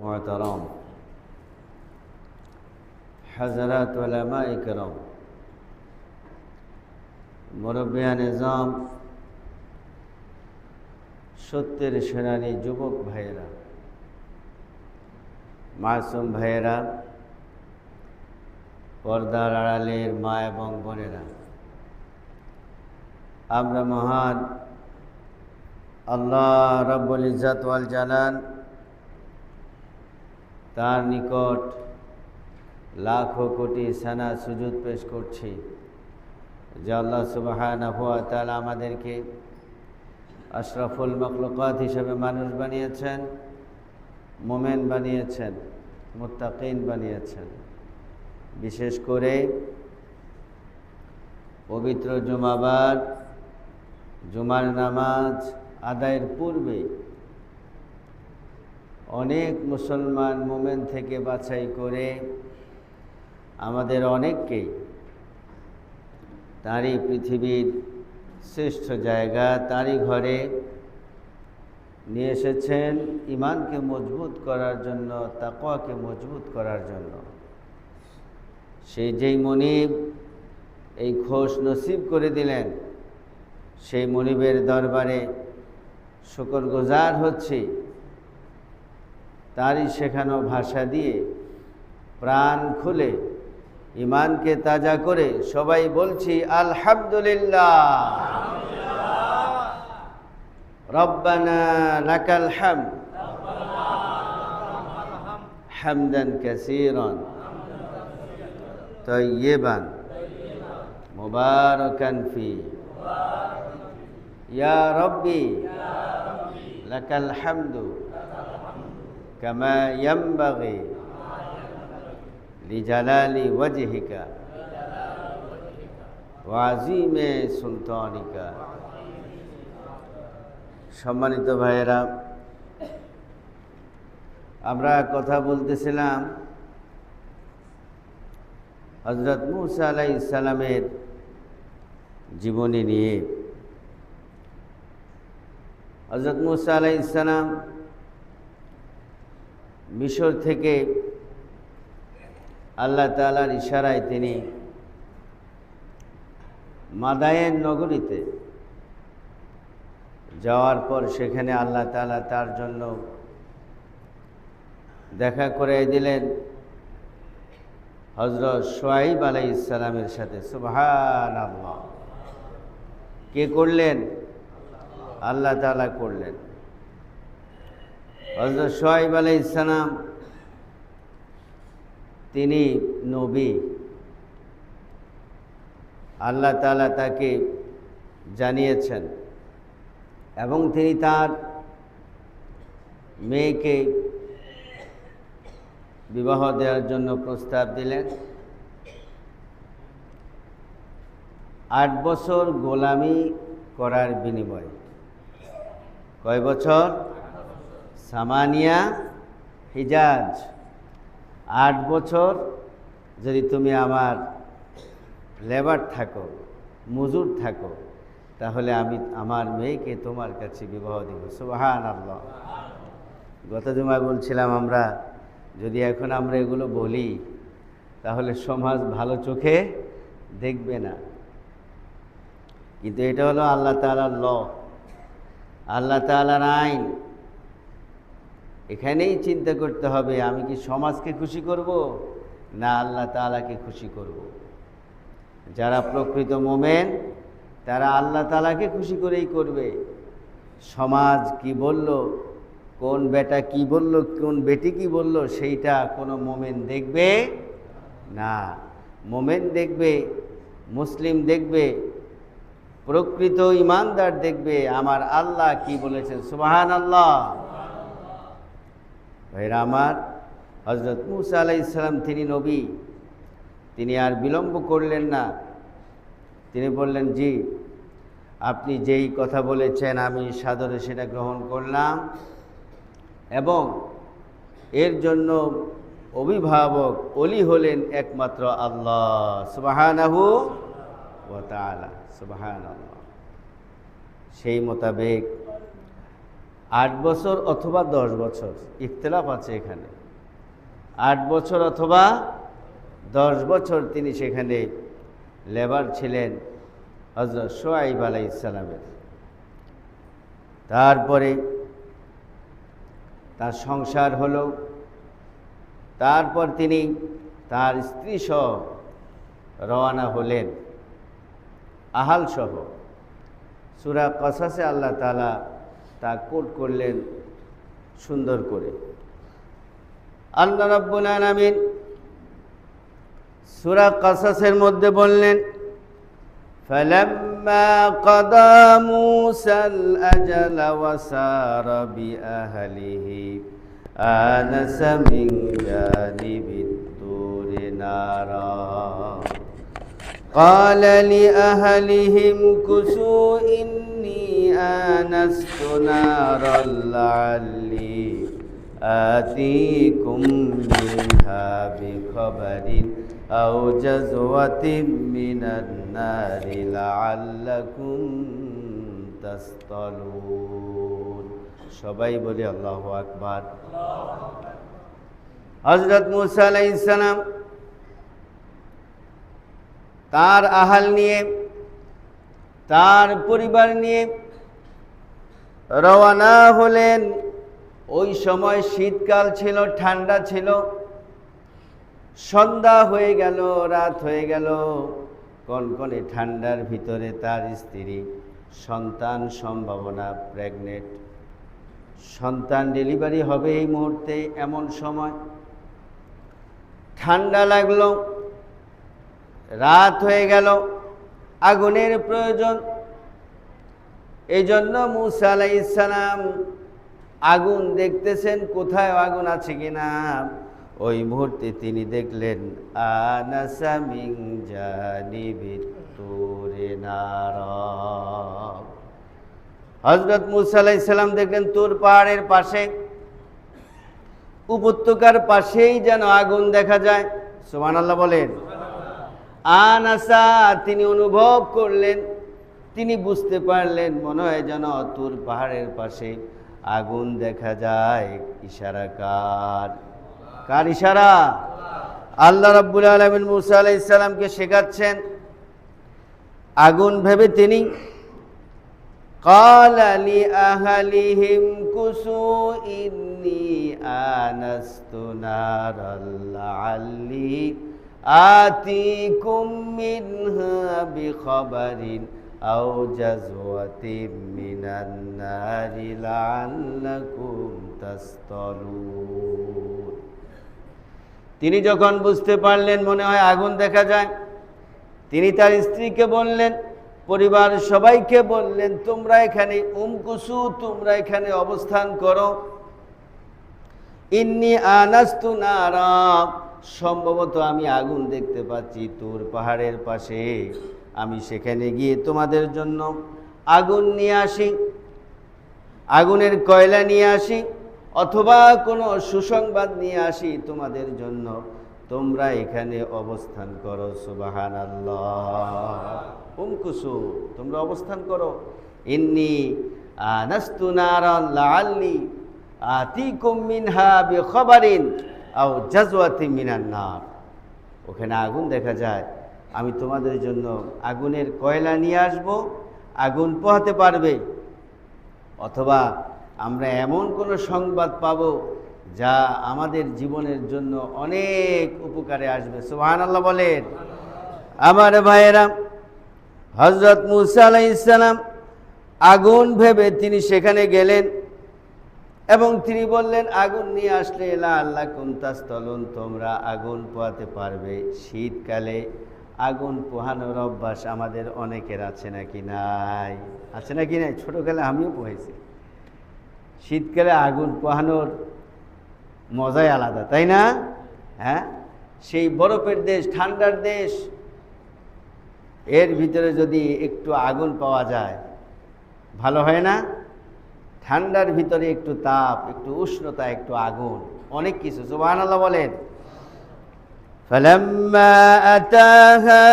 मोहतरम हज़रात उलमाए किराम मुरब्बियान निज़ाम सत्येर सेनानी जुबक भाइयेरा मासूम भाइयेरा पर्दार आड़ालेर मा एबं बोनेरा आमरा महान आल्लाह रब्बुल इज्जत वाल जालाल तार निकट लाखों कोटी साना सुजूद पेश करছি যে আল্লাহ সুবহানাহু ওয়া তাআলা আমাদেরকে আশরাফুল মাখলুকাত হিসেবে মানুষ বানিয়েছেন, মুমিন বানিয়েছেন, মুত্তাকিন বানিয়েছেন। বিশেষ করে পবিত্র জুমাবার জুমার নামাজ আদায়ের পূর্বে অনেক মুসলমান মুমিন থেকে বাছাই করে আমাদের অনেককেই তারই পৃথিবীর শ্রেষ্ঠ জায়গা তারই ঘরে নিয়ে এসেছেন ঈমানকে মজবুত করার জন্য, তাকওয়াকে মজবুত করার জন্য। সেই যেই মনিব এই খোশ নসিব করে দিলেন, সেই মনিবের দরবারে শুকরগুজার হচ্ছি। তারই শেখানো ভাষা দিয়ে প্রাণ খুলে ঈমানকে তাজা করে সবাই বলছি আলহামদুলিল্লাহ। রব্বানা লাকাল হামদ হামদান কাসীরান তাইয়্যিবান মুবারাকান ফি ইয়া রব্বি লাকাল হামদু কামা ইয়ানবাগি লিজালালি ওয়াজহিকা ওয়া আযীমে সুলতানিকা। সম্মানিত ভাইয়েরা, আমরা কথা বলতেছিলাম হযরত মূসা আলাইহিস সালামের জীবনী নিয়ে। হযরত মূসা আলাইহিস সালাম মিশর থেকে আল্লাহ তাআলার ইশারায় তিনি মাদায়েন নগরীতে যাওয়ার পর সেখানে আল্লাহ তাআলা তার জন্য দেখা করে দিলেন হযরত শুআয়ব আলাইহিস সালামের সাথে। সুবহানাল্লাহ! কে করলেন? আল্লাহ তাআলা করলেন। হযরত শুআয়ব আলাইহিস সালাম তিনি নবী। আল্লাহ তাআলা তাকে জানিয়েছেন এবং তিনি তার মেয়েকে বিবাহ দেওয়ার জন্য প্রস্তাব দিলেন। 8 বছর গোলামি করার বিনিময়ে। কয় বছর? সামানিয়া হিজাজ। 8 বছর যদি তুমি আমার লেবার থাকো, মজুর থাকো, তাহলে আমি আমার মেয়েকে তোমার কাছে বিবাহ দেব। সুবহানাল্লাহ! গত জুমায় বলছিলাম আমরা যদি এখন আমরা এগুলো বলি তাহলে সমাজ ভালো চোখে দেখবে না, কিন্তু এটা হলো আল্লাহ তাআলার ল, আল্লাহ তাআলার আইন। এখানেই চিন্তা করতে হবে আমি কি সমাজকে খুশি করব না আল্লাহ তাআলাকে খুশি করব। যারা প্রকৃত মুমিন তারা আল্লাহ তাআলাকে খুশি করেই করবে। সমাজ কি বলল, কোন বেটা কি বলল, কোন বেটি কি বলল, সেইটা কোনো মুমিন দেখবে না। মুমিন দেখবে, মুসলিম দেখবে, প্রকৃত ঈমানদার দেখবে আমার আল্লাহ কি বলেছেন। সুবহানাল্লাহ! ভাইরা আমার, হযরত মূসা আলাইহিস সালাম তিনি নবী। তিনি আর বিলম্ব করলেন না। তিনি বললেন, জি, আপনি যেই কথা বলেছেন আমি সাদরে সেটা গ্রহণ করলাম এবং এর জন্য অভিভাবক ওলি হলেন একমাত্র আল্লাহ সুবহানাহু ওয়া তাআলা। সুবহানাল্লাহ! সেই মোতাবেক 8 বছর অথবা 10 বছর, ইখতিলাফ আছে এখানে। 8 বছর অথবা 10 বছর তিনি সেখানে লেবার ছিলেন হযরত শুআয়ব আলাইহিস সালামের। তারপরে তার সংসার হলো, তারপর তিনি তার স্ত্রী সহ রওনা হলেন, আহাল সহ। সূরা কসাসে আল্লাহ তাআলা তা কোট করলেন সুন্দর করে। আল্লাহ রাব্বুল আলামিন সূরা কসাসের মধ্যে বললেন, ফালাম্মা কাদা মূসাল আজালা ওয়া সারা বিআহলিহি আনাসা মিন জানিবিত তুরি নারা قال لأهلهم كثوا إني آنست نارا لعلي آتيكم منها بخبر أو جزوة من النار لعلكم تصطلون। সবাই বলি আল্লাহু আকবার। হযরত মূসা আলাইহিস সালাম তার আহাল নিয়ে, তার পরিবার নিয়ে রওনা হলেন। ওই সময় শীতকাল ছিল, ঠান্ডা ছিল। সন্ধ্যা হয়ে গেল, রাত হয়ে গেল। কনকনে ঠান্ডার ভিতরে তার স্ত্রী সন্তান সম্ভাবনা, প্রেগনেন্ট, সন্তান ডেলিভারি হবে এই মুহূর্তে। এমন সময় ঠান্ডা লাগলো, রাত হয়ে গেল, আগুনের প্রয়োজন। এই জন্য মূসা আলাইহিস সালাম আগুন দেখতেছেন, কোথায় আগুন আছে কিনা। ওই মুহূর্তে তিনি দেখলেন আনাসা মিন জানিবিত তুরি নারা। হযরত মূসা আলাইহিস সালাম দেখলেন তুর পাহাড়ের পাশে, উপত্যকার পাশেই যেন আগুন দেখা যায়। সুবহানাল্লাহ বলেন। আনাসা, তিনি অনুভব করলেন, তিনি বুঝতে পারলেন মনে হয় যেন তুর পাহাড়ের পাশে আগুন দেখা যায়। ইশারা কার? কার ইশারা? আল্লাহ রাব্বুল আলামিন মূসা আলাইহিস সালামকে শেখাচ্ছেন। আগুন ভেবে তিনি ক্বালা লিআহলিহিম কুসু ইন্নী আনাস্তু নারাল লাআল্লি আতিকুম মিনহা বিখবারিন আও জাযওয়াতিন মিনান নারি লাআল্লাকুম তাসতালুন। তিনি যখন বুঝতে পারলেন মনে হয় আগুন দেখা যায়, তিনি তার স্ত্রীকে বললেন, পরিবার সবাইকে বললেন, তোমরা এখানে উমকুসু, তোমরা এখানে অবস্থান করো। ইন্নী আনাস্তু নারা, সম্ভবত আমি আগুন দেখতে পাচ্ছি তুর পাহাড়ের পাশে। আমি সেখানে গিয়ে তোমাদের জন্য আগুন নিয়ে আসি, আগুনের কয়লা নিয়ে আসি, অথবা কোনো সুসংবাদ নিয়ে আসি তোমাদের জন্য। তোমরা এখানে অবস্থান করো। সুবহানাল্লাহ। উমকুসু, তোমরা অবস্থান করো। ইন্নী আনাস্তু নারান লাআল্লি আতিকুম মিনহা বিখবারিন আও জাযওয়াতিন মিনান নার। ওখানে আগুন দেখা যায়, আমি তোমাদের জন্য আগুনের কয়লা নিয়ে আসব, আগুন পোহাতে পারবে, অথবা আমরা এমন কোনো সংবাদ পাব যা আমাদের জীবনের জন্য অনেক উপকারে আসবে। সুবহানাল্লাহ বলেন। আমার ভাইয়েরা, হযরত মূসা আলাইহিস সালাম আগুন ভেবে তিনি সেখানে গেলেন এবং তিনি বললেন, আগুন নিয়ে আসলে লাআল্লাকুম তাসতালুন, তোমরা আগুন পোহাতে পারবে। শীতকালে আগুন পোহানোর অভ্যাস আমাদের অনেকের আছে নাকি নাই? আছে নাকি নাই? ছোটোকালে আমিও পোহাইছি। শীতকালে আগুন পোহানোর মজাই আলাদা, তাই না? হ্যাঁ, সেই বরফের দেশ, ঠান্ডার দেশ, এর ভিতরে যদি একটু আগুন পাওয়া যায় ভালো হয় না? ঠান্ডার ভিতরে একটু তাপ, একটু উষ্ণতা, একটু আগুন, অনেক কিছু। সুবহানাল্লাহ বলেন। ফালাম্মা আতাহা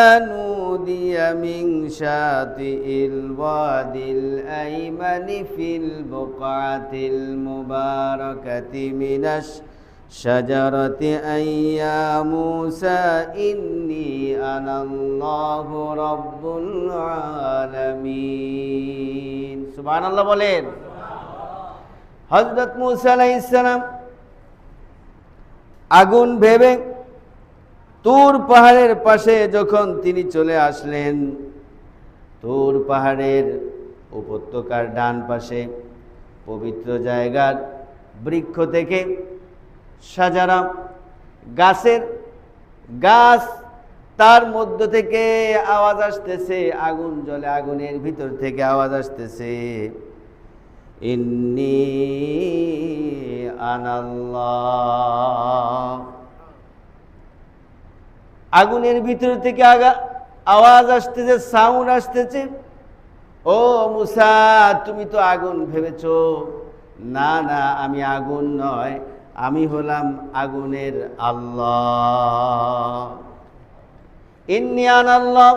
نودي من شاطئ الوادي الأيمن في البقعة المباركة من الشجرة أن يا موسى إني أنا الله رب العالمين سبحان الله বলেন হযরত মূসা আলাইহিস সালাম আগুন ভেবে তুর পাহাড়ের পাশে যখন তিনি চলে আসলেন, তুর পাহাড়ের উপত্যকার ডান পাশে পবিত্র জায়গার বৃক্ষ থেকে সাজারা গাছের গাছ, তার মধ্য থেকে আওয়াজ আসতেছে, আগুন জ্বলে, আগুনের ভিতর থেকে আওয়াজ আসতেছে, ইন্নী আনাল্লাহ। আগুনের ভিতর থেকে আওয়াজ আসতেছে, সাউন্ড আসতেছে, ও মুসা তুমি তো আগুন ভেবেছো, না না আমি আগুন নয়, আমি হলাম আগুনের আল্লাহ। ইন্নী আনাল্লাহ,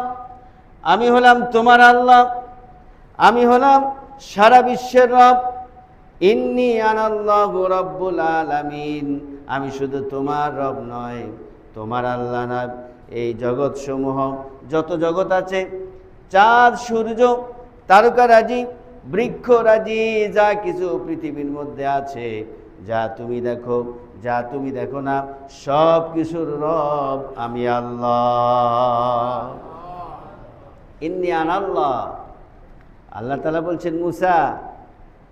আমি হলাম তোমার আল্লাহ, আমি হলাম সারা বিশ্বের রব। ইন্নী আনাল্লাহু রাব্বুল আলামিন, আমি শুধু তোমার রব নয়, তোমার আল্লাহ না। এই জগৎ সমূহ, যত জগৎ আছে, চাঁদ সূর্য তারকারাজি বৃক্ষরাজি যা কিছু পৃথিবীর মধ্যে আছে, যা তুমি দেখো যা তুমি দেখো না, সব কিছুর রব আমি আল্লাহ। ইন্নী আনাল্লাহ। আল্লাহ তাআলা বলছেন, মুসা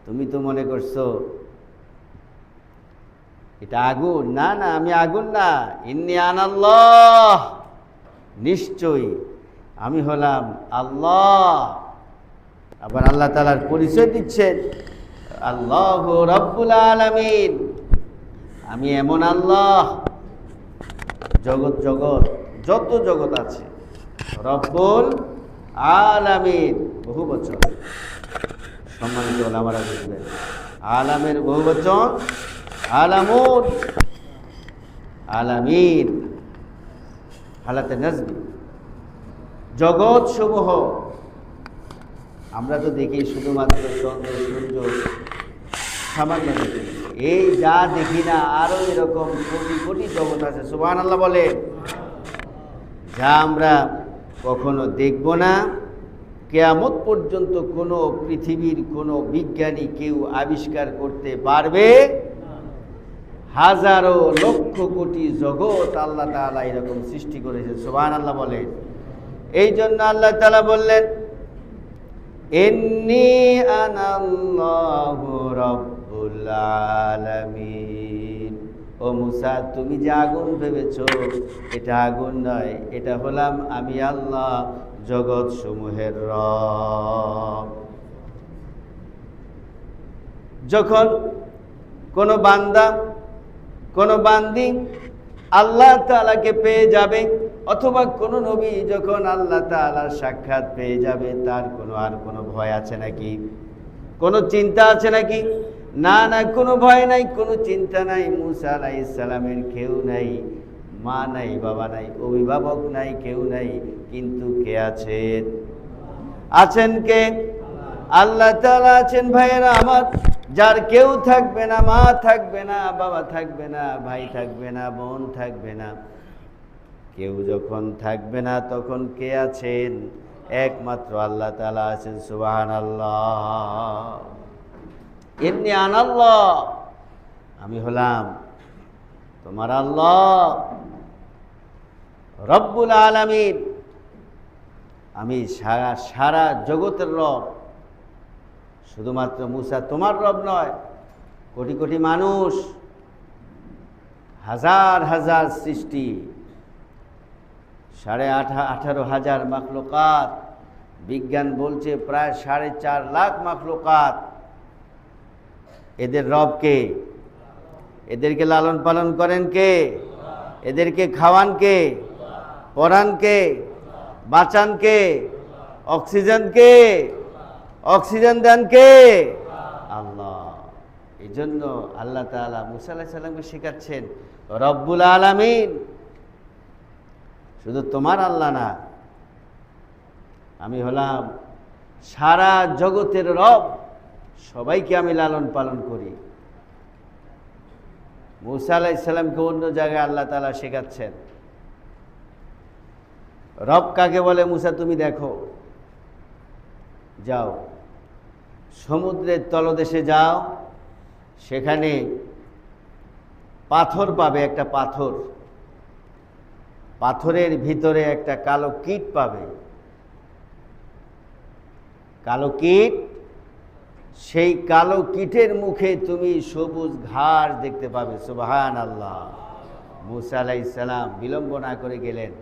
তুমি তো মনে করছো এটা আগুন, না না আমি আগুন না, ইন্নী আনাল্লাহ, নিশ্চয়ই আমি হলাম আল্লাহ। আবার আল্লাহ তাআলার পরিচয় দিচ্ছেন, আল্লাহু রাব্বুল আলামিন, আমি এমন আল্লাহ, জগৎ জগৎ যত জগৎ আছে, রব্বুল আলামিন বহু বচন, সম্মানিত ওলামারা বুঝবেন, আলামের বহু বচন আলামুন, আলামিন হালাতে নাজবি, জগৎ সমূহ। আমরা তো দেখি শুধুমাত্র চন্দ্র সূর্য, সামান্য দেখি, এই যা দেখি না আরো এরকম কোটি কোটি জগৎ আছে, সুবহানাল্লাহ বলে, যা আমরা কখনো দেখব না। কিয়ামত পর্যন্ত কোনো পৃথিবীর কোনো বিজ্ঞানী কেউ আবিষ্কার করতে পারবে, হাজারো লক্ষ কোটি জগৎ আল্লাহ তাআলা এরকম সৃষ্টি করেছেন, সুবহানাল্লাহ বলে। এই জন্য আল্লাহ তাআলা বললেন, ইন্নী আনাল্লাহু রাব্বুল আলামিন। ও মুসা তুমি যে আগুন ভেবেছো, এটা আগুন নয়, এটা হলাম আমি আল্লাহ, জগৎ সমূহের রব। যখন কোনো বান্দা কোনো বান্দি আল্লাহ তাআলাকে পেয়ে যাবে, অথবা কোনো নবী যখন আল্লাহ তাআলার সাক্ষাৎ পেয়ে যাবে, তার আর কোনো ভয় আছে নাকি? কোনো চিন্তা আছে নাকি? না না, কোনো ভয় নাই, কোনো চিন্তা নাই। মূসা আলাইহিস সালামের কেউ নাই, মা নাই, বাবা নাই, অভিভাবক নাই, কেউ নাই, কিন্তু কে আছেন? আছেন কে? আল্লাহ তাআলা আছেন। ভাইয়েরা আমার, যার কেউ থাকবে না, মা থাকবে না, বাবা থাকবে না, ভাই থাকবে না, বোন থাকবে না, কেউ যখন থাকবে না, তখন কে আছেন? একমাত্র আল্লাহ তাআলা আছেন, সুবহানাল্লাহ। ইন্নী আনাল্লাহ, আমি হলাম তোমার আল্লাহ, রব্বুল আলামিন, আমি সারা জগতের রব। শুধুমাত্র মূসা তোমার রব নয়, কোটি কোটি মানুষ, হাজার হাজার সৃষ্টি, 18,500 মাখলুকাত, বিজ্ঞান বলছে প্রায় 4.5 লাখ মাখলুকাত। এদের রব কে? এদেরকে লালন পালন করেন কে? এদেরকে খাওয়ান কে? পরান কে? বাঁচান কে? অক্সিজেন কে? অক্সিজেন দেন কে? আল্লাহ। এই জন্য আল্লাহ তাআলা মূসা আলাইহিস সালামকে শেখাচ্ছেন, রব্বুল আলামিন, শুধু তোমার আল্লাহ না, আমি হলাম সারা জগতের রব, সবাইকে আমি লালন পালন করি। মূসা আলাইহিস সালামকে অন্য জায়গায় আল্লাহ তাআলা শেখাচ্ছেন রব কাকে বলে। মূসা তুমি দেখো, যাও সমুদ্রের তলদেশে যাও, সেখানে পাথর পাবে, একটা পাথর, পাথরের ভিতরে একটা কালো কীট পাবে, কালো কীট। সেই কালো কীটের মুখে তুমি সবুজ ঘাস দেখতে পাবে। সুবহানাল্লাহ। মূসা আলাইহিস সালাম বিলম্ব না করে গেলেন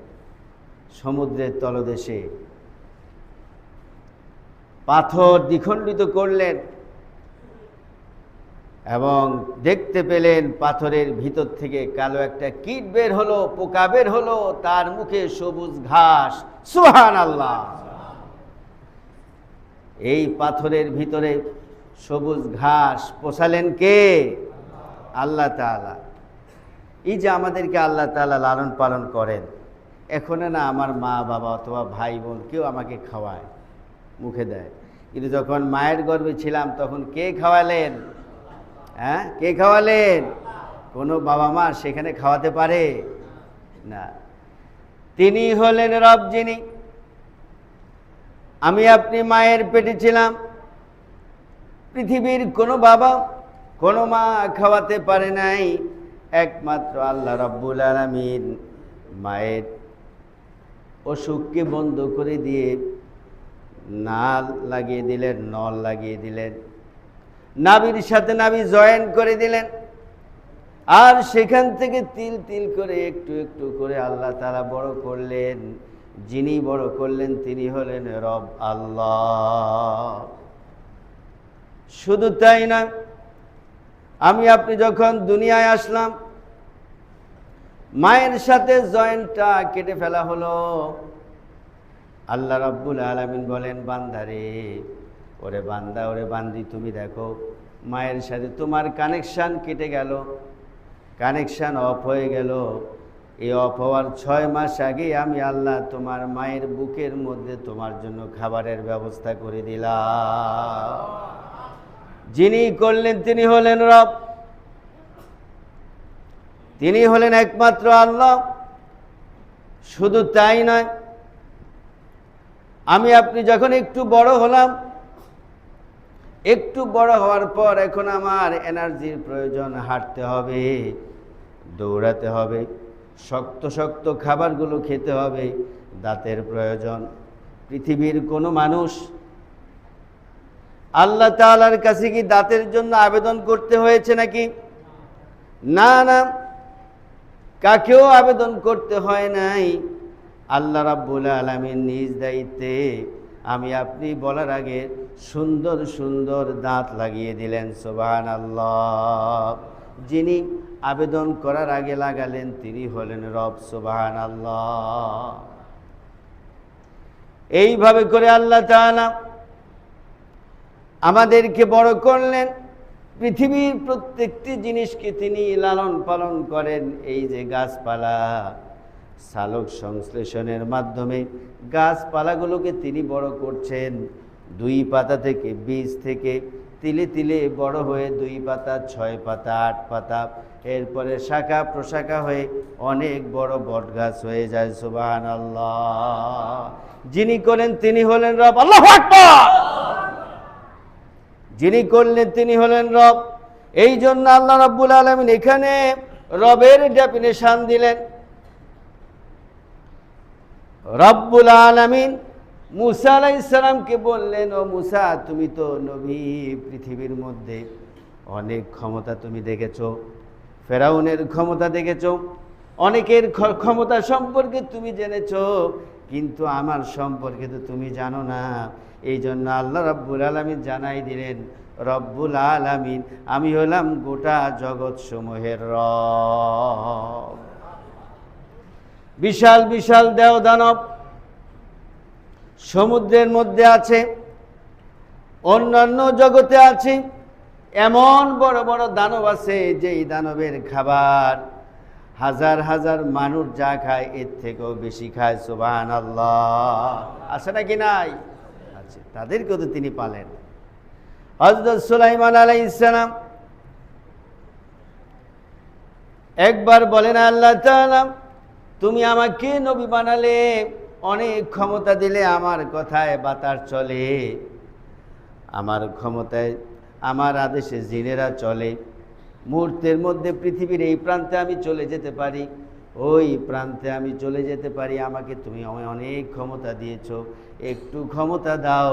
সমুদ্রের তলদেশে, পাথর দ্বিখণ্ডিত করলেন এবং দেখতে পেলেন পাথরের ভিতর থেকে কালো একটা কীট বের হলো, পোকা বের হলো, তার মুখে সবুজ ঘাস। সুবহানাল্লাহ। এই পাথরের ভিতরে সবুজ ঘাস পোষালেন কে? আল্লাহ তাআলা। এই যে আমাদেরকে আল্লাহ তাআলা লালন পালন করেন, এখন না আমার মা বাবা অথবা ভাই বোন কেউ আমাকে খাওয়ায়, মুখে দেয়, কিন্তু যখন মায়ের গর্ভে ছিলাম তখন কে খাওয়ালেন? হ্যাঁ, কে খাওয়ালেন? কোনো বাবা মা সেখানে খাওয়াতে পারে না। তিনি হলেন রব, যিনি আমি আপনি মায়ের পেটে ছিলাম, পৃথিবীর কোনো বাবা কোনো মা খাওয়াতে পারে নাই, একমাত্র আল্লাহ রাব্বুল আলামিন মায়ের অসুখকে বন্ধ করে দিয়ে নাল লাগিয়ে দিলেন, নল লাগিয়ে দিলেন, নাভির সাথে নাভি জয়েন করে দিলেন, আর সেখান থেকে তিল তিল করে একটু একটু করে আল্লাহ তাআলা বড় করলেন। যিনি বড় করলেন তিনি হলেন রব আল্লাহ। শুধু তাই না, আমি আপনি যখন দুনিয়ায় আসলাম, মায়ের সাথে জয়েন্টটা কেটে ফেলা হলো। আল্লাহ রাব্বুল আলামিন বলেন, বান্দারে, ওরে বান্দা, ওরে বান্দি, তুমি দেখো মায়ের সাথে তোমার কানেকশান কেটে গেল, কানেকশান অফ হয়ে গেল। এই অফ হওয়ার 6 মাস আগে আমি আল্লাহ তোমার মায়ের বুকের মধ্যে তোমার জন্য খাবারের ব্যবস্থা করে দিলাম। যিনি করলেন তিনি হলেন রব, তিনি হলেন একমাত্র আল্লাহ। শুধু তাই নয়, আমি আপনি যখন একটু বড় হলাম, একটু বড় হওয়ার পর এখন আমার এনার্জির প্রয়োজন, হাঁটতে হবে, দৌড়াতে হবে, শক্ত শক্ত খাবারগুলো খেতে হবে, দাঁতের প্রয়োজন। পৃথিবীর কোনো মানুষ আল্লাহ তাআলার কাছে কি দাঁতের জন্য আবেদন করতে হয়েছে নাকি? না না, কাকেও আবেদন করতে হয় নাই। আল্লাহ রাব্বুল আলামিন নিজ দায়িত্বে আমি আপনি বলার আগে সুন্দর সুন্দর দাঁত লাগিয়ে দিলেন। সুবহানাল্লাহ। যিনি আবেদন করার আগে লাগালেন তিনি হলেন রব। সুবহানাল্লাহ। এইভাবে করে আল্লাহ তাআলা আমাদেরকে বড় করলেন। পৃথিবীর প্রত্যেকটি জিনিসকে তিনি লালন পালন করেন। এই যে গাছপালা, সালোক সংশ্লেষণের মাধ্যমে গাছপালাগুলোকে তিনি বড় করছেন। 2 পাতা থেকে, বীজ থেকে তিলে তিলে বড় হয়ে 2 পাতা, 6 পাতা, 8 পাতা, এরপরে শাখা প্রশাখা হয়ে অনেক বড় বট গাছ হয়ে যায়। সুবহানাল্লাহ। যিনি করেন তিনি হলেন রব। আল্লাহু আকবার। যিনি করলেন তিনি হলেন রব। এই জন্য আল্লাহ রাব্বুল আলামিন এখানে রবের ডেফিনেশন দিলেন। রব্বুল আলামিন মূসা আলাইহিস সালামকে বললেন, ও মূসা, তুমি তো নবী, পৃথিবীর মধ্যে অনেক ক্ষমতা তুমি দেখেছো, ফেরাউনের ক্ষমতা দেখেছো, অনেকের ক্ষমতা সম্পর্কে তুমি জেনেছো, কিন্তু আমার সম্পর্কে তো তুমি জানো না। এই জন্য আল্লাহ রাব্বুল আলামিন জানাই দিলেন, রব্বুল আলামিন আমি হলাম গোটা জগৎ সমূহের রব। বিশাল বিশাল দেও দানব সমুদ্রের মধ্যে আছে, অন্যান্য জগতে আছে, এমন বড় বড় দানব আছে যেই দানবের খাবার হাজার হাজার মানুষ যা খায় এর থেকেও বেশি খায়। সুবহানাল্লাহ, আছে নাকি নাই? আছে। তাদেরকেও তো তিনি পালেন। হযরত সুলাইমান আলাইহিস সালাম একবার বলেন, আল্লাহ তাআলা তুমি আমাকে নবী বানালে, অনেক ক্ষমতা দিলে, আমার কথায় বাতাস চলে, আমার ক্ষমতায় আমার আদেশে জিনেরা চলে, মুহূর্তের মধ্যে পৃথিবীর এই প্রান্তে আমি চলে যেতে পারি, ওই প্রান্তে আমি চলে যেতে পারি। আমাকে তুমি অনেক ক্ষমতা দিয়েছো, একটু ক্ষমতা দাও,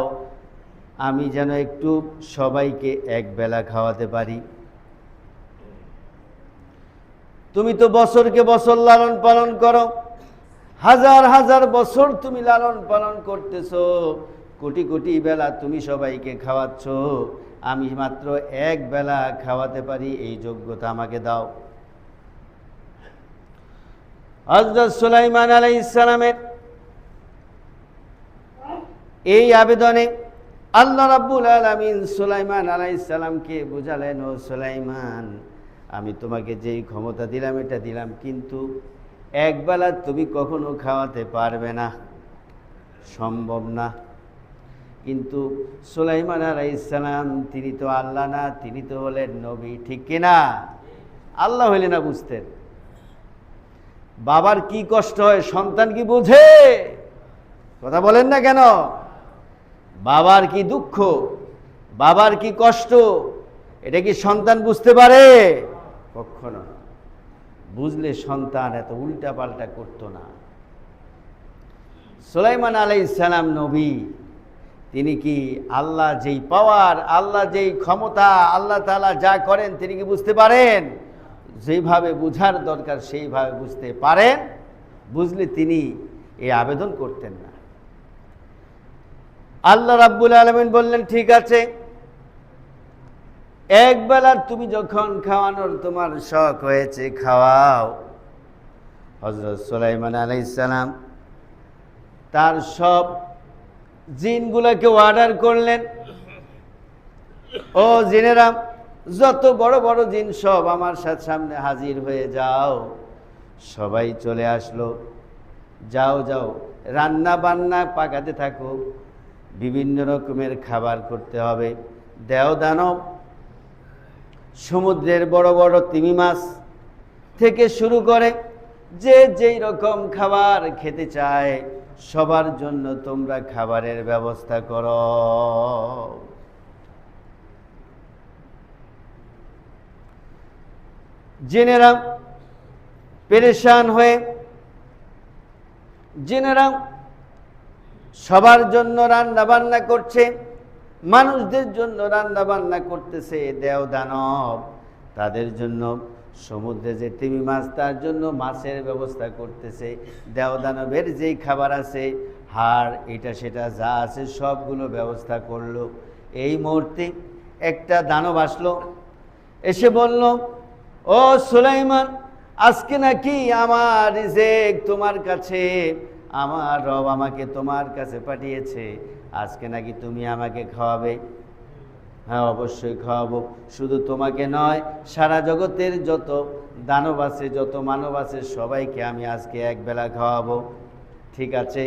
আমি যেন একটু সবাইকে এক বেলা খাওয়াতে পারি। তুমি তো বছরকে বছর লালন পালন করো, হাজার হাজার বছর তুমি লালন পালন করতেছো, কোটি কোটি বেলা তুমি সবাইকে খাওয়াচ্ছ, আমি মাত্র এক বেলা খাওয়াতে পারি, এই যোগ্যতা আমাকে দাও। হযরত সুলাইমান আলাইহিস সালামের এই আবেদনে আল্লাহ রাব্বুল আলামিন সুলাইমান আলাইহিস সালামকে বুঝালেন, ও সুলাইমান, আমি তোমাকে যেই ক্ষমতা দিলাম এটা দিলাম, কিন্তু একবেলা তুমি কখনো খাওয়াতে পারবে না, সম্ভব না। কিন্তু সুলাইমান আলাইহিস সালাম তিনি তো আল্লাহ না, তিনি তো হলেন নবী, ঠিক কিনা? আল্লাহ হইলে না বুঝতেন। বাবার কি কষ্ট হয় সন্তান কি বুঝে? কথা বলেন না কেন? বাবার কি দুঃখ, বাবার কি কষ্ট, এটা কি সন্তান বুঝতে পারে? কখনো। বুঝলে সন্তান এত উল্টা পাল্টা করতো না। সুলাইমান আলাইহিস সালাম নবী, তিনি কি আল্লাহ যেই পাওয়ার, আল্লাহ যেই ক্ষমতা, আল্লাহ তাআলা যা করেন তিনি কি বুঝতে পারেন? যেইভাবে বুঝার দরকার সেইভাবে বুঝতে পারেন, বুঝলে তিনি এই আবেদন করতেন না। আল্লাহ রাব্বুল আলামিন বললেন, ঠিক আছে, একবেলা তুমি যখন খাওয়ানোর তোমার শখ হয়েছে খাওয়াও। হযরত সুলাইমান আলাইহিস সালাম তার সব জিনগুলোকে অর্ডার করলেন, ও জিনেরা, যত বড় বড় জিন সব আমার সামনে হাজির হয়ে যাও। সবাই চলে আসলো। যাও যাও, রান্না বান্না পাকাতে থাকো, বিভিন্ন রকমের খাবার করতে হবে। দেও দানব, সমুদ্রের বড় বড় তিমি মাছ থেকে শুরু করে যে যেই রকম খাবার খেতে চায় সবার জন্য তোমরা খাবারের ব্যবস্থা করো। জিনেরা পেরেশান হয়ে, জিনেরা সবার জন্য রান্না বান্না করছে, মানুষদের জন্য রান্না বান্না করতেছে। দেও দানব তাদের জন্য সমুদ্রে যে তিমি মাছ, তার জন্য মাছের ব্যবস্থা করতেছে। দেও দানবের যেই খাবার আছে, হাড় এটা সেটা যা আছে সবগুলো ব্যবস্থা করলো। এই মুহূর্তে একটা দানব আসলো, এসে বলল, ও সুলাইমান, আজকে নাকি আমার রিজিক তোমার কাছে, আমার রব আমাকে তোমার কাছে পাঠিয়েছে, আজকে নাকি তুমি আমাকে খাওয়াবে। হ্যাঁ, অবশ্যই খাওয়াবো। শুধু তোমাকে নয়, সারা জগতের যত দানব আছে, যত মানব আছে, সবাইকে আমি আজকে একবেলা খাওয়াবো। ঠিক আছে,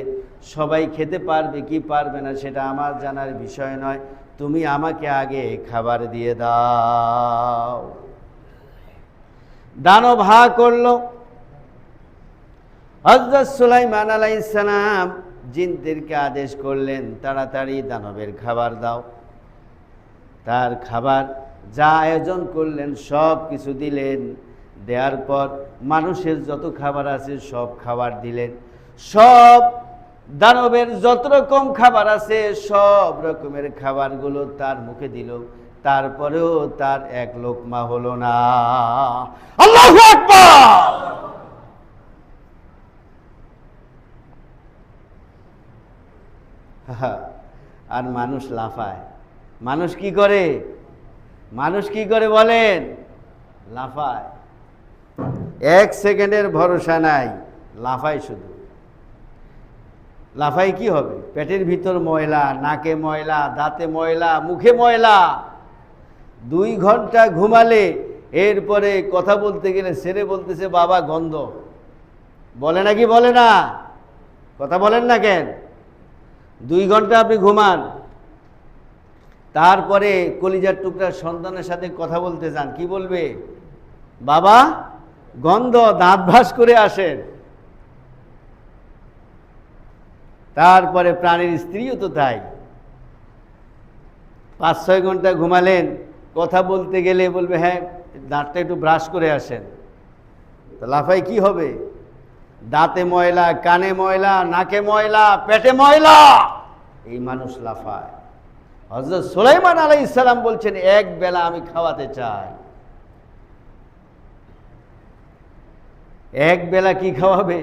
সবাই খেতে পারবে কি পারবে না সেটা আমার জানার বিষয় নয়, তুমি আমাকে আগে খাবার দিয়ে দাও। দানব হা করলো। হযরত সুলাইমান আলাইহিস সালাম জিনদেরকে আদেশ করলেন, তাড়াতাড়ি দানবের খাবার দাও। তার খাবার যা আয়োজন করলেন সব কিছু দিলেন। দেওয়ার পর মানুষের যত খাবার আছে সব খাবার দিলেন। সব দানবের যত রকম খাবার আছে সব রকমের খাবারগুলো তার মুখে দিল। তারপরেও তার এক লোকমা হলো না। আল্লাহু আকবার! আর মানুষ লাফায়। মানুষ কি করে? মানুষ কি করে বলেন? লাফায়। এক সেকেন্ডের ভরসা নাই, লাফায় শুধু। লাফায় কি হবে? পেটের ভিতর ময়লা, নাকে ময়লা, দাঁতে ময়লা, মুখে ময়লা। 2 ঘন্টা ঘুমালে এরপরে কথা বলতে গেলে ছেলে বলতেছে বাবা গন্ধ, বলে নাকি বলে না? কথা বলেন না কেন? 2 ঘন্টা আপনি ঘুমান, তারপরে কলিজার টুকরার সন্তানের সাথে কথা বলতে যান, কি বলবে? বাবা গন্ধ, দাঁত ব্রাশ করে আসেন। তারপরে প্রাণীর স্ত্রীও তো তাই, 5-6 ঘন্টা ঘুমালেন, কথা বলতে গেলে বলবে হ্যাঁ দাঁতটা একটু ব্রাশ করে আসেন। তো লাফাই কি হবে? দাঁতে ময়লা, কানে ময়লা, নাকে ময়লা, পেটে ময়লা, এই মানুষ লাফায়। হযরত সুলাইমান আলাইহিস সালাম বলছেন এক বেলা আমি খাওয়াতে চাই। এক বেলা কি খাওয়াবে?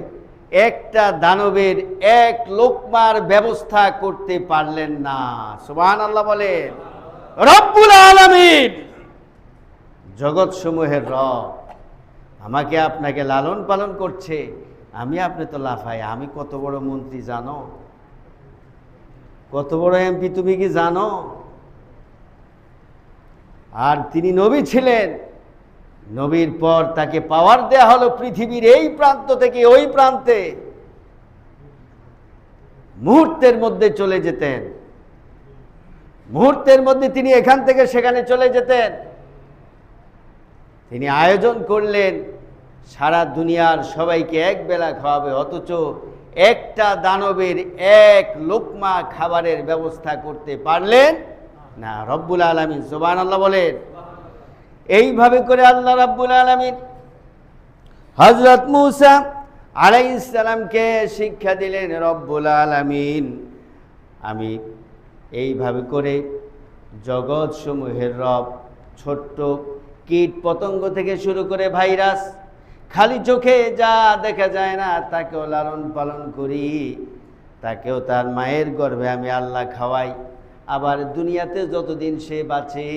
একটা দানবের 1 লোকমার ব্যবস্থা করতে পারলেন না। সুবহানাল্লাহ বলেন। রব্বুল আলামিন, জগৎ সমূহের রব, আমাকে আপনাকে লালন পালন করছে, আমি আপনি তো লাফাই। আমি কত বড় মন্ত্রী জানো? কত বড় এমপি তুমি কি জানো? আর তিনি নবী ছিলেন, নবীর পর তাকে পাওয়ার দেয়া হলো পৃথিবীর এই প্রান্ত থেকে ওই প্রান্তে, মুহূর্তের মধ্যে চলে যেতেন, মুহূর্তের মধ্যে তিনি এখান থেকে সেখানে চলে যেতেন। তিনি আয়োজন করলেন সারা দুনিয়ার সবাইকে এক বেলা খাওয়াবে, অথচ একটা দানবের 1 লোকমা খাবারের ব্যবস্থা করতে পারলেন না। রব্বুল আলামিন, সুবহানাল্লাহ বলেন। এইভাবে করে আল্লাহ রাব্বুল আলামিন হযরত মূসা আলাইহিস সালামকে শিক্ষা দিলেন। রব্বুল আলামিন, আমি এইভাবে করে জগৎ সমূহের রব, ছোট্ট কীট পতঙ্গ থেকে শুরু করে ভাইরাস, খালি চোখে যা দেখা যায় না তাকেও লালন পালন করি, তাকেও তার মায়ের গর্ভে আমি আল্লাহ খাওয়াই। আবার দুনিয়াতে যতদিন সে বাঁচে,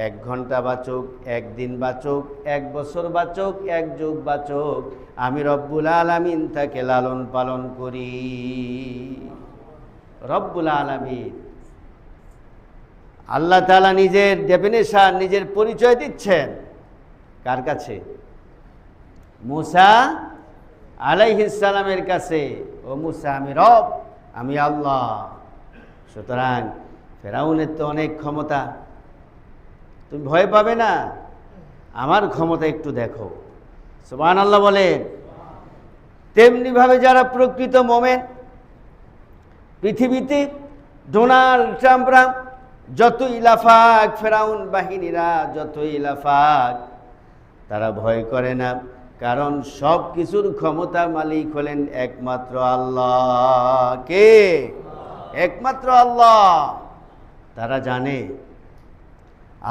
1 ঘন্টা বাঁচুক, 1 দিন বাঁচুক, 1 বছর বাঁচুক, 1 যুগ বাঁচুক, আমি রব্বুল আলামিন তাকে লালন পালন করি। রব্বুল আলামিন, আল্লাহ তাআলা নিজের ডেফিনেশন, নিজের পরিচয় দিচ্ছেন কার কাছে? মূসা আলাইহিস সালামের কাছে। ও মূসা, আমি রব, আমি আল্লাহ। সুতরাং ফেরাউনের তো অনেক ক্ষমতা, তুমি ভয় পাবে না, আমার ক্ষমতা একটু দেখো। সুবহানাল্লাহ বলেন। তেমনিভাবে যারা প্রকৃত মোমেন, পৃথিবীতে ডোনাল্ড ট্রাম্পরা যতই লাফাক, ফেরাউন বাহিনীরা যতই লাফাক, তারা ভয় করে না, কারণ সব কিছুর ক্ষমতার মালিক হলেন একমাত্র আল্লাহ। কে? একমাত্র আল্লাহ। তারা জানে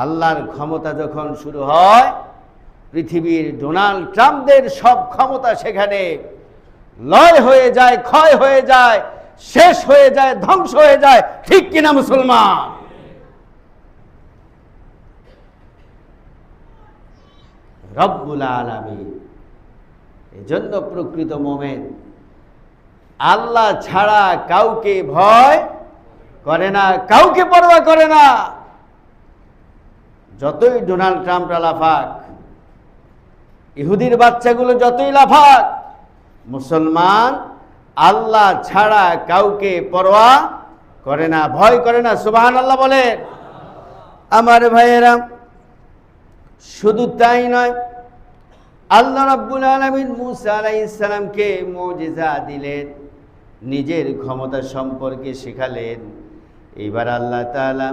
আল্লাহর ক্ষমতা যখন শুরু হয়, পৃথিবীর ডোনাল্ড ট্রাম্পদের সব ক্ষমতা সেখানে লয় হয়ে যায়, ক্ষয় হয়ে যায়, শেষ হয়ে যায়, ধ্বংস হয়ে যায়। ঠিক কিনা মুসলমান? রব্বুল আলামিন। এজন্য প্রকৃত মোমেন আল্লাহ ছাড়া কাউকে ভয় করে না, কাউকে পরোয়া করে না। যতই ডোনাল্ড ট্রাম্প লাফাক, ইহুদির বাচ্চাগুলো যতই লাফাক, মুসলমান আল্লাহ ছাড়া কাউকে পরোয়া করে না, ভয় করে না। সুবহানাল্লাহ বলেন। আমার ভাইয়েরা, শুধু তাই নয়, আল্লাহ রাব্বুল আলামিন মূসা আলাইহিস সালামকে মুজিজা দিলেন, নিজের ক্ষমতা সম্পর্কে শেখালেন। এবার আল্লাহ তাআলা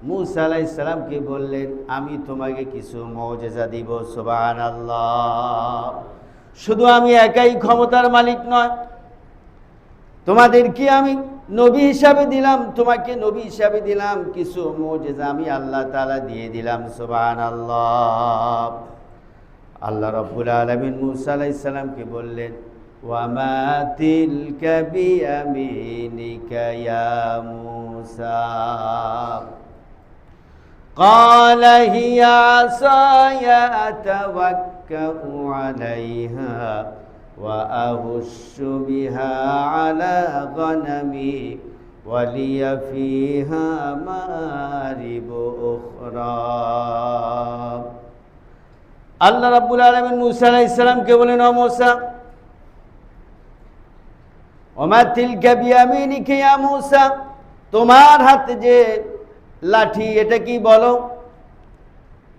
মূসা আলাইহিস সালামকে বললেন, আমি তোমাকে কিছু মুজিজা দিব। সুবহানাল্লাহ। শুধু আমি একাই ক্ষমতার মালিক নয়, তোমাদেরকে আমি নবী হিসাবে দিলাম, তোমাকে নবী হিসাবে দিলাম, কিছু মুজিজা আমি আল্লাহ তাআলা দিয়ে দিলাম। সুবহানাল্লাহ। আল্লাহ রাব্বুল আলামিন মূসা আলাইহিস সালামকে বললেন, ওয়া মা তিলকা বিয়ামিনিকা ইয়া মূসা। قال هي عصاي أتوكأ عليها وأهش بها على غنمي ولي فيها مآرب أخرى আল্লাহ রাব্বুল আলামিন মুসা আলাইহিস সালামকে বলেন, ও মুসা, ওমা তিলকা বিয়ামিনিকা ইয়া মুসা, তোমার হাতে যে লাঠি এটা কি বলো?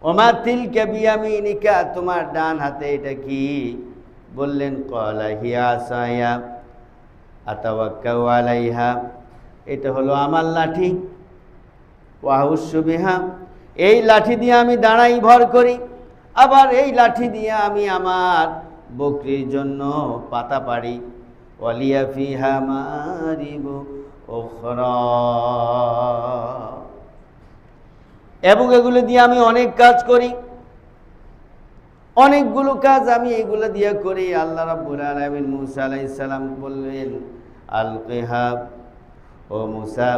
ওমা তিলকা বিয়ামিনিকা, তোমার ডান হাতে এটা কি? বললেন, ক্বালা হিয়া আসায়া আতাওয়াক্কাউ আলাইহা, এটা হলো আমার লাঠি। ওয়া আহুশ্শু বিহা, এই লাঠি দিয়ে আমি দাঁড়াই ভর করি, আবার এই লাঠি দিয়ে আমি আমার বকরির জন্য পাতা পাড়ি। ওয়ালিয়া ফিহা মারিবু উখরা, এবং এগুলো দিয়ে আমি অনেক কাজ করি, অনেকগুলো কাজ আমি এগুলো দিয়ে করি। আল্লাহ রাব্বুল আলামিন মুসা আলাইহিস সালাম বললেন, আলকিহা, ও মুসা,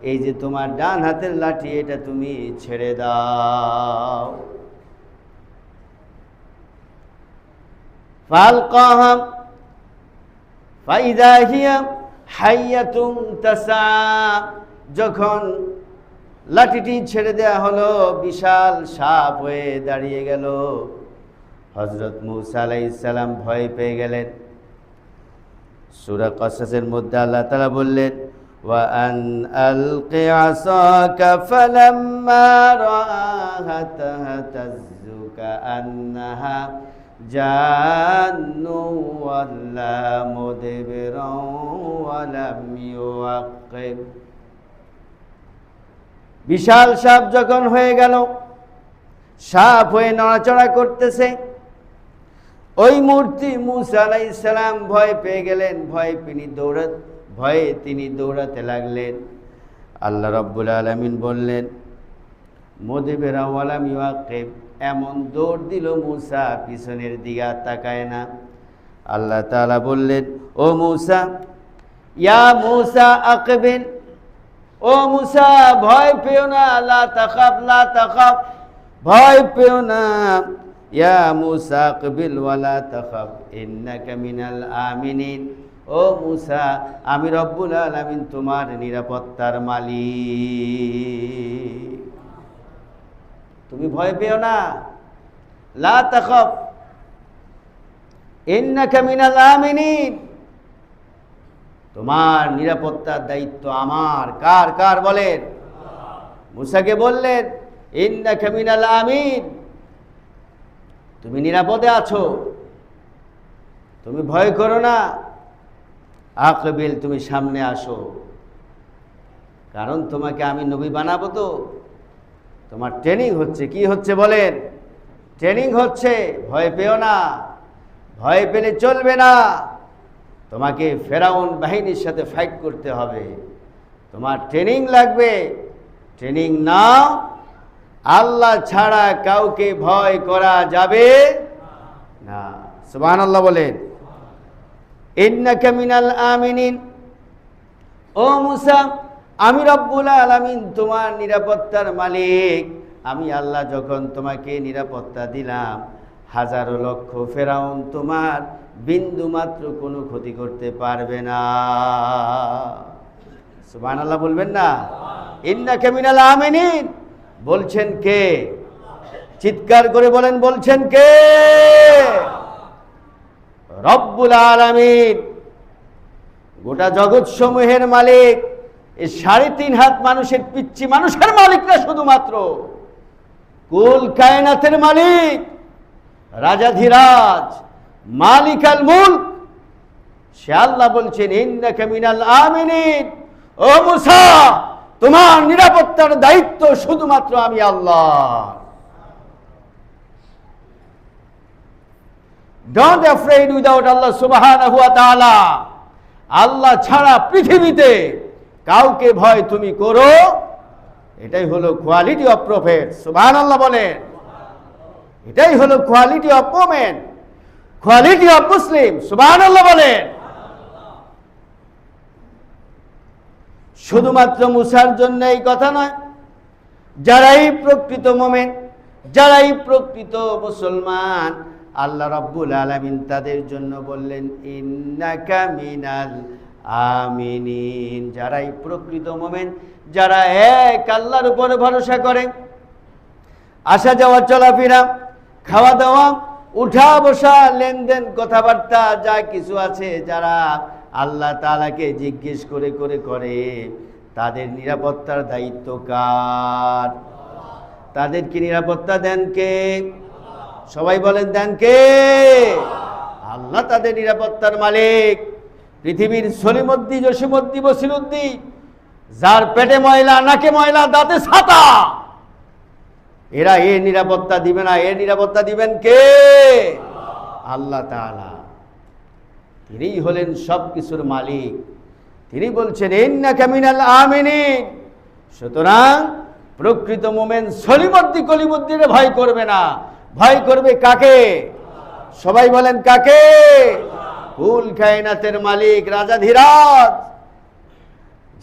এই যে তোমার ডান হাতের লাঠি এটা তুমি ছেড়ে দাও। ফালকাহা ফাইদা হিয়া হাইয়াতুন তাসা, যখন লাঠিটি ছেড়ে দেয়া হলো বিশাল সাপ হয়ে দাঁড়িয়ে গেল। হযরত মুসা আলাইহিস সালাম ভয় পেয়ে গেলেন। সূরা কসসের মধ্যে আল্লাহ তাআলা বললেন, ওয়া আন আলকি আসাকা ফালাম্মা রাআহা তাহতাজ্জু কাআন্নাহা জান্নু ওয়াল্লা মুদবিরান ওয়া লাম ইউআক্কিব, বিশাল সাপ যখন হয়ে গেল, সাপ হয়ে নড়াচড়া করতেছে, ওই মূর্তি মুসা আলাইহিস সালাম ভয় পেয়ে গেলেন। ভয়ে তিনি দৌড়াতে লাগলেন। আল্লাহ রাব্বুল আলামিন বললেন, মুদবিরা ওয়া লাম ইউআক্কিব, এমন দৌড় দিল মুসা পিছনের দিকে তাকায় না। আল্লাহ তাআলা বললেন, ও মুসা, ইয়া মুসা আকবিল, ও মুসা ভয় পেও না, লা তাখাফ, লা তাখাফ, ভয় পেও না। ইয়া মুসা আকবিল ওয়া লা তাখাফ ইন্নাকা মিনাল আমিনিন, ও মুসা, আমি রব্বুল আলামিন তোমার নিরাপত্তার মালিক, তুমি ভয় পেও না। লা তাখাফ ইন্নাকা মিনাল আমিনিন, তোমার নিরাপত্তার দায়িত্ব আমার। কার কার বলেন? মুসাকে বললেন, ইন্নাকা মিনাল আমিন, তুমি নিরাপদে আছো, তুমি ভয় করো না। আকবিল, তুমি সামনে আসো, কারণ তোমাকে আমি নবী বানাবো, তো তোমার ট্রেনিং হচ্ছে। কি হচ্ছে বলেন? ট্রেনিং হচ্ছে। ভয় পেও না, ভয় পেলে চলবে না। তোমাকে ফেরাউন বাহিনীর সাথে ফাইট করতে হবে, তোমার ট্রেনিং লাগবে। ট্রেনিং নাও, আল্লাহ ছাড়া কাউকে ভয় করা যাবে না। সুবহানাল্লাহ বলেন। ইন্নাকা মিনাল আমিনিন, ও মুসা, আমি রব্বুল আলামিন তোমার নিরাপত্তার মালিক। আমি আল্লাহ যখন তোমাকে নিরাপত্তা দিলাম, হাজারো লক্ষ ফেরাউন তোমার বিন্দু মাত্র কোনো ক্ষতি করতে পারবে না। সুবহানাল্লাহ বলবেন না? ইন্নাকা মিনাল আমিনিন বলছেন কে? চিৎকার করে বলেন, বলছেন কে? রব্বুল আলামিন, গোটা জগৎ সমূহের মালিক। এই 3.5 হাত মানুষের পিচ্ছি মানুষের মালিক না, শুধুমাত্র কুল কায়নাতের মালিক, রাজাধিরাজ, মালিক আল মুলক, সে আল্লাহ বলছেন, ইন্নাকা মিনাল আমিনিন, ও মুসা, তোমার নিরাপত্তার দায়িত্ব শুধুমাত্র আমি আল্লাহ। Don't afraid without Allah subhanahu wa ta'ala. আল্লাহ ছাড়া পৃথিবীতে কাউকে ভয় তুমি করো। এটাই হলো কোয়ালিটি অফ প্রফেট। সুবহানাল্লাহ বলেন। এটাই হলো quality of Momen, quality of Muslim. সুবহানাল্লাহ বলেন। শুধুমাত্র মুসার জন্য এই কথা নয়, যারাই প্রকৃত মোমেন, যারাই প্রকৃত মুসলমান, আল্লাহ রাব্বুল আলামিন তাদের জন্য বললেন, ইন্নাকা মিনাল আমিনিন। যারাই প্রকৃত মোমেন, যারা এক আল্লাহর উপর ভরসা করে, আসা যাওয়া চলাফেরা খাওয়া দাওয়া, উঠা বসা, লেনদেন, কথাবার্তা যা কিছু আছে, যারা আল্লাহ তাআলাকে জিজ্ঞেস করে করে করে, তাদের নিরাপত্তার দায়িত্ব কার? তাদেরকে নিরাপত্তা দেন কে? সবাই বলেন দেন কে? আল্লাহ তাদের নিরাপত্তার মালিক। পৃথিবীর সলিমুদ্দি, জসিমুদ্দি, বসিরুদ্দি, যার পেটে ময়লা, নাকে ময়লা, দাঁতে ছাতা, এরা এর নিরাপত্তা দিবে না। এর নিরাপত্তা দিবেন কে? আল্লাহ তাআলা। তিনিই হলেন সব কিছুর মালিক। তিনি বলছেন ইন্নাকা মিনাল আমিনিন। সুতরাং প্রকৃত মুমিন সলিমুদ্দি কলিমুদ্দিরে ভয় করবে না। ভয় করবে কাকে? সবাই বলেন কাকে? কুল কায়নাতের মালিক, রাজাধিরাজ,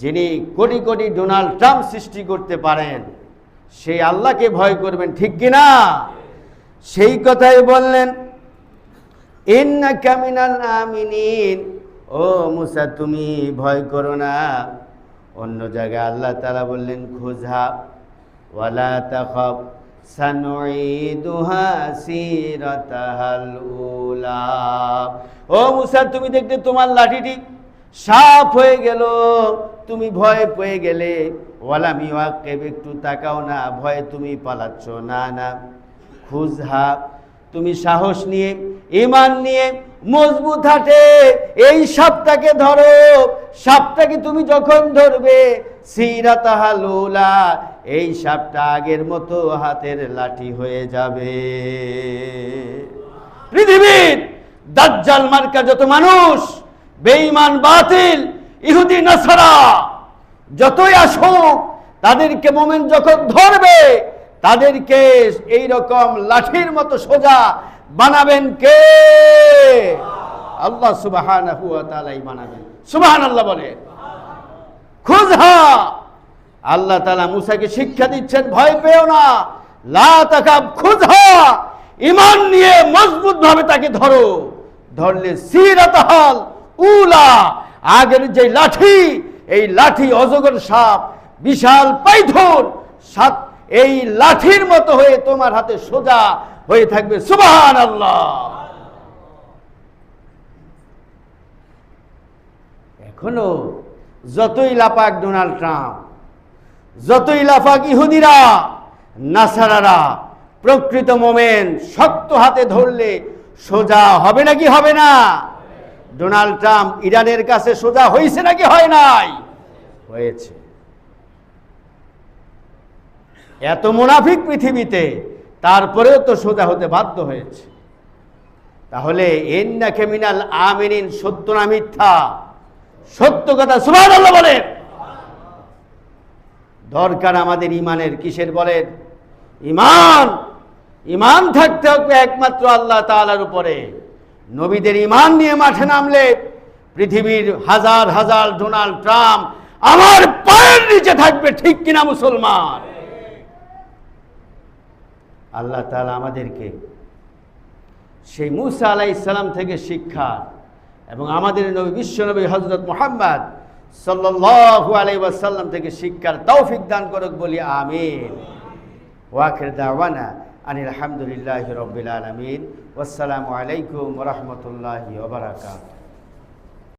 যিনি কোটি কোটি ডোনাল্ড ট্রাম্প সৃষ্টি করতে পারেন, সেই আল্লাহকে ভয় করবেন, ঠিক কিনা? সেই কথাই বললেন ইন্নাকা মিনাল আমিনিন। ও মুসা, তুমি ভয় করো না। অন্য জায়গায় আল্লাহ তাআলা বললেন খুযহা ওয়ালা তাখাফ সানুঈদুহা সিরাতাহাল উলা। ও মুসা, তুমি দেখতে তোমার লাঠিটি সাপ হয়ে গেল, তুমি ভয় পেয়ে গেলে। ওয়ালাম ইউআকিব, একটু তাকাও না, ভয়ে তুমি পালাচ্ছ না। না, খুযহা, তুমি সাহস নিয়ে, ঈমান নিয়ে, মজবুত হাতে এই সাপটাকে ধরো। সাপটাকে তুমি যখন ধরবে, সিরাতাহাল উলা, এই সাপটা আগের মতো হাতের লাঠি হয়ে যাবে। পৃথিবীর দাজ্জাল মার্কা যত মানুষ, বেঈমান, বাতিল, ইহুদি, নাসারা যতই আসুক, তাদেরকে মুমিন যখন ধরবে, তাদেরকে এই রকম লাঠির মতো সোজা বানাবেন কে? আল্লাহ সুবহানাহু ওয়া তাআলাই বানাবেন। সুবহানাল্লাহ বলে। খুযহা, আল্লাহ তাআলা মুসাকে শিক্ষা দিচ্ছেন, ভয় পেও না, লা তাকাব, খুযহা, ঈমান নিয়ে মজবুত ভাবে তাকে ধরো। ধরলে সিরাতাহাল উলা, আগের যে লাঠি, এই লাঠি অজগর সাপ, বিশাল পাইথন সাপ, এই লাঠির মতো হয়ে তোমার হাতে সোজা হয়ে থাকবে। সুবহানাল্লাহ। এখনো যতই লাপাক ডোনাল্ড ট্রাম্প, যতই লাফাক ইহুদিরা, নাসারারা, প্রকৃত মোমেন শক্ত হাতে ধরলে সোজা হবে নাকি হবে না? ডোনাল্ড ট্রাম্প ইরানের কাছে সোজা হয়েছে নাকি হয় নাই? হয়েছে। এত মুনাফিক পৃথিবীতে, তারপরেও তো সোজা হতে বাধ্য হয়েছে। তাহলে ইন্নাকা মিনাল আমিনিন, সত্য না মিথ্যা? সত্য কথা। সুবহানাল্লাহ বলেন। দরকার আমাদের ইমানের, কিসের বলেন? ইমান। ইমান থাকতে হবে একমাত্র আল্লাহ তাআলার উপরে। নবীদের ইমান নিয়ে মাঠে নামলে পৃথিবীর হাজার হাজার ডোনাল্ড ট্রাম্প আমার পায়ের নিচে থাকবে, ঠিক কিনা মুসলমান? আল্লাহ তাআলা আমাদেরকে সেই মুসা আলাইহিস সালাম থেকে শিক্ষা এবং আমাদের নবী, বিশ্বনবী হযরত মুহাম্মদ সাল্লাল্লাহু আলাইহি ওয়াসাল্লাম থেকে শিক্ষার তৌফিক দান করুক বলি আমিন। ওয়া আখির দাওয়ানা আনিল হামদুলিল্লাহি রাব্বিল আলামিন। ওয়াসসালামু আলাইকুম ওয়া রাহমাতুল্লাহি ওয়া বারাকাতুহু।